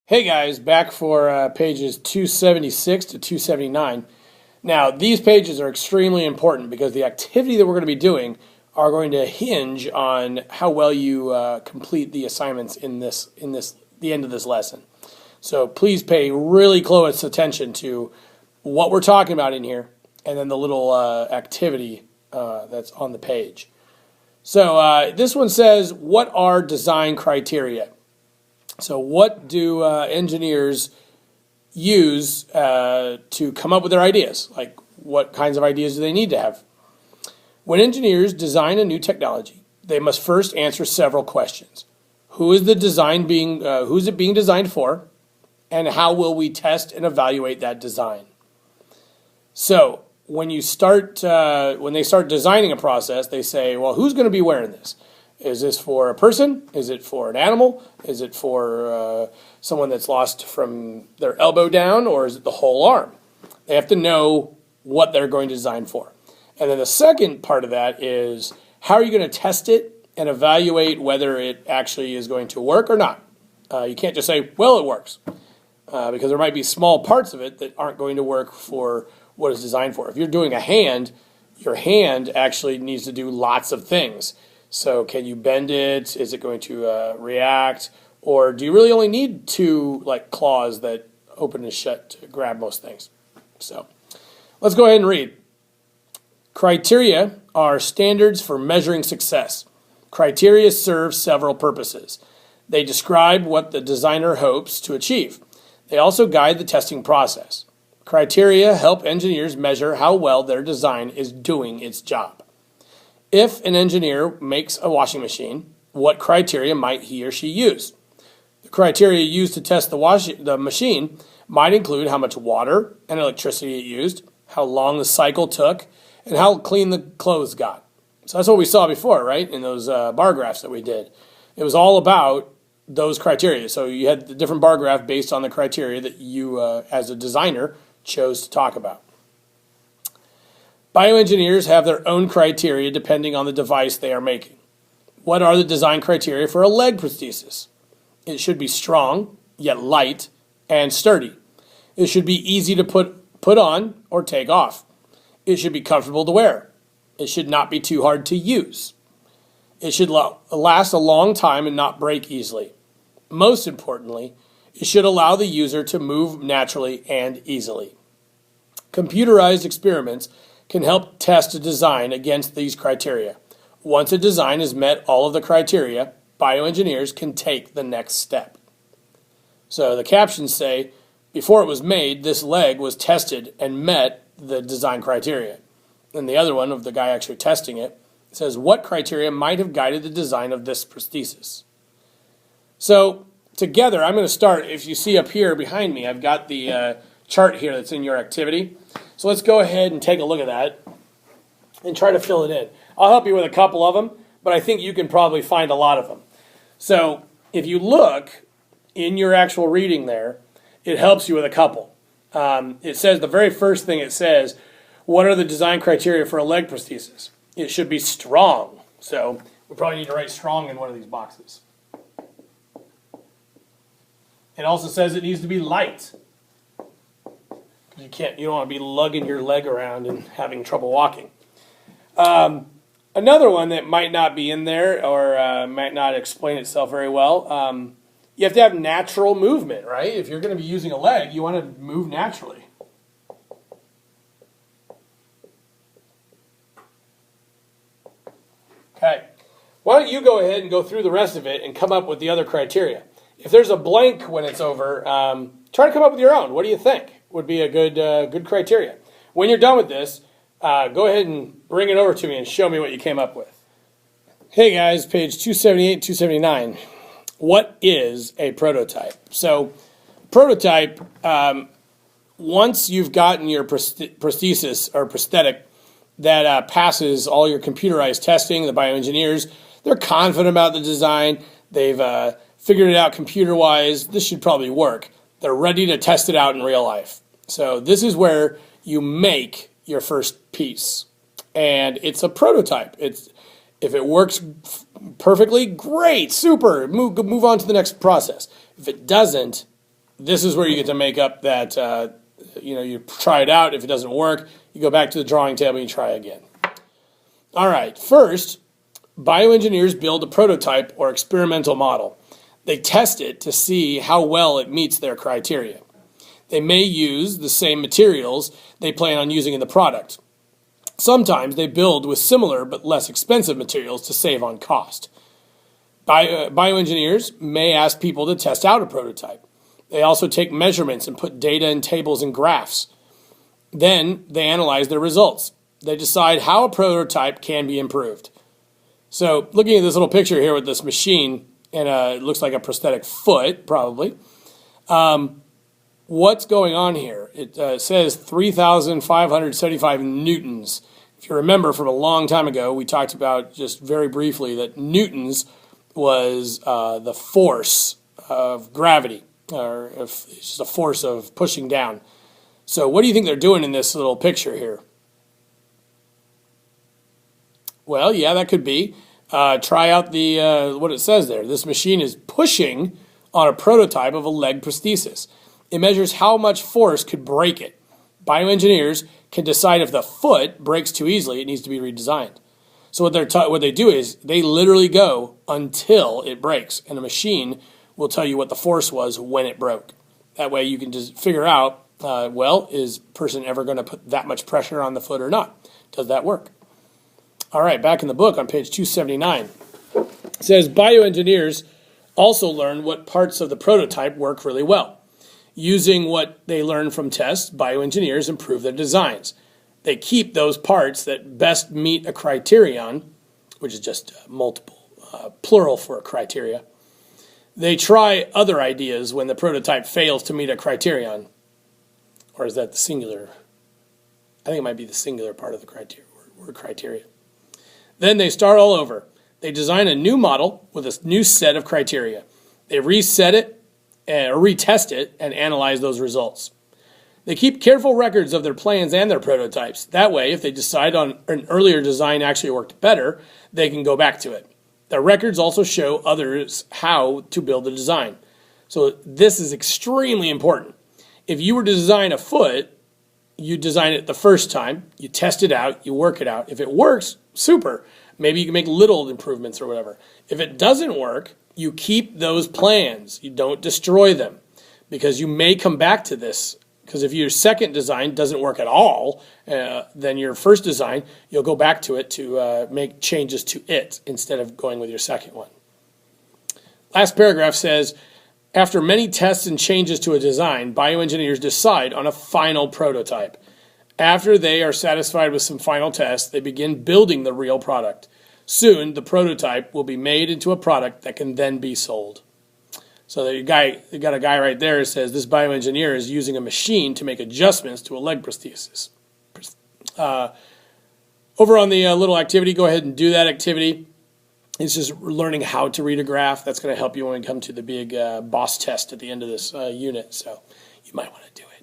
Hey guys, back for pages 276 to 279. Now, these pages are extremely important because the activity that we're going to be doing are going to hinge on how well you complete the assignments in the end of this lesson. So please pay really close attention to what we're talking about in here and then the little activity that's on the page. So this one says, what are design criteria? So what do engineers use to come up with their ideas? Like, what kinds of ideas do they need to have? When engineers design a new technology, they must first answer several questions. Who's it being designed for? And how will we test and evaluate that design? So when they start designing a process, they say, well, who's going to be wearing this? Is this for a person? Is it for an animal? Is it for someone that's lost from their elbow down, or is it the whole arm? They have to know what they're going to design for. And then the second part of that is, how are you going to test it and evaluate whether it actually is going to work or not? You can't just say, well, it works, because there might be small parts of it that aren't going to work for what it's designed for. If you're doing a hand, your hand actually needs to do lots of things. So can you bend it? Is it going to react? Or do you really only need two claws that open and shut to grab most things? So let's go ahead and read. Criteria are standards for measuring success. Criteria serve several purposes. They describe what the designer hopes to achieve. They also guide the testing process. Criteria help engineers measure how well their design is doing its job. If an engineer makes a washing machine, what criteria might he or she use? The criteria used to test the machine might include how much water and electricity it used, how long the cycle took, and how clean the clothes got. So that's what we saw before, right, in those bar graphs that we did. It was all about those criteria. So you had the different bar graph based on the criteria that you, as a designer, chose to talk about. Bioengineers have their own criteria depending on the device they are making. What are the design criteria for a leg prosthesis? It should be strong, yet light, and sturdy. It should be easy to put on or take off. It should be comfortable to wear. It should not be too hard to use. It should last a long time and not break easily. Most importantly, it should allow the user to move naturally and easily. Computerized experiments can help test a design against these criteria. Once a design has met all of the criteria, bioengineers can take the next step. So the captions say, before it was made, this leg was tested and met the design criteria. And the other one, of the guy actually testing it, says, what criteria might have guided the design of this prosthesis? So together, I'm going to start, if you see up here behind me, I've got the chart here that's in your activity. So let's go ahead and take a look at that and try to fill it in. I'll help you with a couple of them, but I think you can probably find a lot of them. So if you look in your actual reading there, it helps you with a couple. It says, the very first thing it says, what are the design criteria for a leg prosthesis? It should be strong. So we probably need to write strong in one of these boxes. It also says it needs to be light. You don't want to be lugging your leg around and having trouble walking. Another one that might not be in there or might not explain itself very well, you have to have natural movement, right? If you're going to be using a leg, you want to move naturally. Okay. Why don't you go ahead and go through the rest of it and come up with the other criteria? If there's a blank when it's over, try to come up with your own. What do you think would be a good criteria? When you're done with this, go ahead and bring it over to me and show me what you came up with. Hey guys, page 278, 279. What is a prototype? So prototype, once you've gotten your prosthesis or prosthetic that passes all your computerized testing, the bioengineers, they're confident about the design. They've figured it out computer-wise. This should probably work. They're ready to test it out in real life. So this is where you make your first piece. And it's a prototype. If it works perfectly, great, super. Move on to the next process. If it doesn't, this is where you get to make up that, you try it out. If it doesn't work, you go back to the drawing table and you try again. All right, first, bioengineers build a prototype or experimental model. They test it to see how well it meets their criteria. They may use the same materials they plan on using in the product. Sometimes they build with similar but less expensive materials to save on cost. Bioengineers may ask people to test out a prototype. They also take measurements and put data in tables and graphs. Then they analyze their results. They decide how a prototype can be improved. So looking at this little picture here with this machine, and it looks like a prosthetic foot, probably. What's going on here? It says 3,575 newtons. If you remember from a long time ago, we talked about just very briefly that newtons was the force of gravity, or it's just a force of pushing down. So what do you think they're doing in this little picture here? Well, yeah, that could be. Try out what it says there. This machine is pushing on a prototype of a leg prosthesis. It measures how much force could break it. Bioengineers can decide if the foot breaks too easily, it needs to be redesigned. So what they do is they literally go until it breaks, and a machine will tell you what the force was when it broke. That way you can just figure out, is person ever going to put that much pressure on the foot or not? Does that work? All right, back in the book on page 279, it says bioengineers also learn what parts of the prototype work really well. Using what they learn from tests, bioengineers improve their designs. They keep those parts that best meet a criterion, which is just plural for a criteria. They try other ideas when the prototype fails to meet a criterion. Or is that the singular? I think it might be the singular part of the word criteria. Then they start all over. They design a new model with a new set of criteria. They reset it, or retest it, and analyze those results. They keep careful records of their plans and their prototypes. That way, if they decide on an earlier design actually worked better, they can go back to it. The records also show others how to build the design. So this is extremely important. If you were to design a foot, you design it the first time, you test it out, you work it out. If it works, super. Maybe you can make little improvements or whatever. If it doesn't work, you keep those plans. You don't destroy them, because you may come back to this. Because if your second design doesn't work at all, then your first design, you'll go back to it to make changes to it instead of going with your second one. Last paragraph says, after many tests and changes to a design, bioengineers decide on a final prototype. After they are satisfied with some final tests, they begin building the real product. Soon, the prototype will be made into a product that can then be sold. So you got a guy right there who says this bioengineer is using a machine to make adjustments to a leg prosthesis. Over on the little activity, go ahead and do that activity. It's just learning how to read a graph. That's going to help you when you come to the big boss test at the end of this unit. So you might want to do it.